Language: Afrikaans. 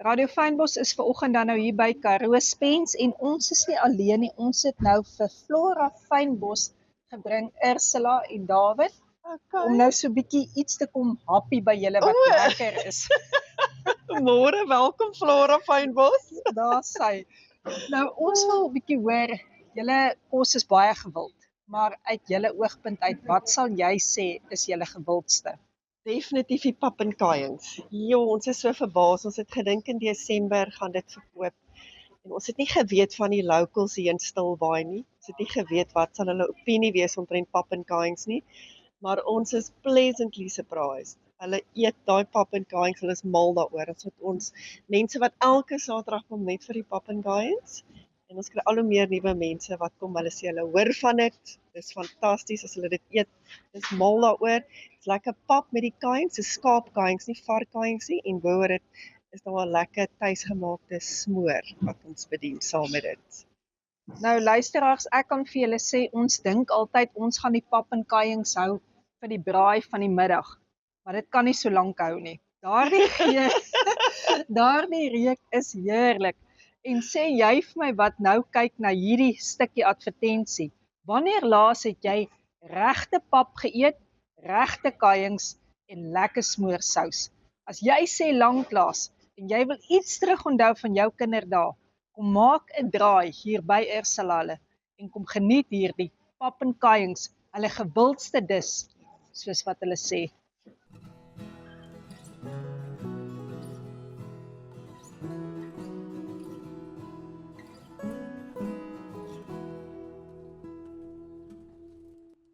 Radio Fynbos is vanoggend dan nou hier by Karoo Spens en ons is nie alleen nie. Ons het nou vir Flora Fynbos gebring, Ursula en David, om nou so 'n bietjie iets te kom happie by julle wat lekker is. Môre, welkom Flora Fynbos. Daar sy. Nou ons wil 'n bietjie hoor, julle kos is baie gewild, maar uit julle oogpunt uit, wat sal jy sê is julle gewildste? Definitief die pappenkaaiings. Ons is so verbaas. Ons het gedink in Desember gaan dit verkoop. En ons het nie geweet van die locals hier in Stilbaai nie. Ons het nie geweet wat sal hulle opinie wees omtrent pappenkaaiings nie. Maar ons is pleasantly surprised. Hulle eet daai pappenkaaiings, hulle is mal daaroor. Ons mense wat elke Saterdag kom net vir die pappenkaaiings. En ons kry al hoe meer nuwe mense wat kom, hulle sê hulle hoor van dit. Dis fantasties as hulle dit eet. Dis mal daaroor. Dis lekker pap met die kaaiings, dis skaapkaaiings, nie varkkaaiings nie. En boor dit is daar 'n lekker tuisgemaakte smoor wat ons bedien saam met dit. Nou luisteraars, ek kan vir julle sê, ons dink altyd ons gaan die pappenkaaiings hou vir die braai van die middag. Maar dit kan nie so lank hou nie. Daardie reuk is heerlik. En sê jy vir my wat nou kyk na hierdie stukkie advertensie. Wanneer laas het jy regte pap geëet, regte kaaiings en lekker smoorsous? As jy sê lanklaas en jy wil iets terug onthou van jou kinderdae, kom maak 'n draai hier by Ursula en kom geniet hierdie pappenkaaiings, hulle gewildste dis, soos wat hulle sê.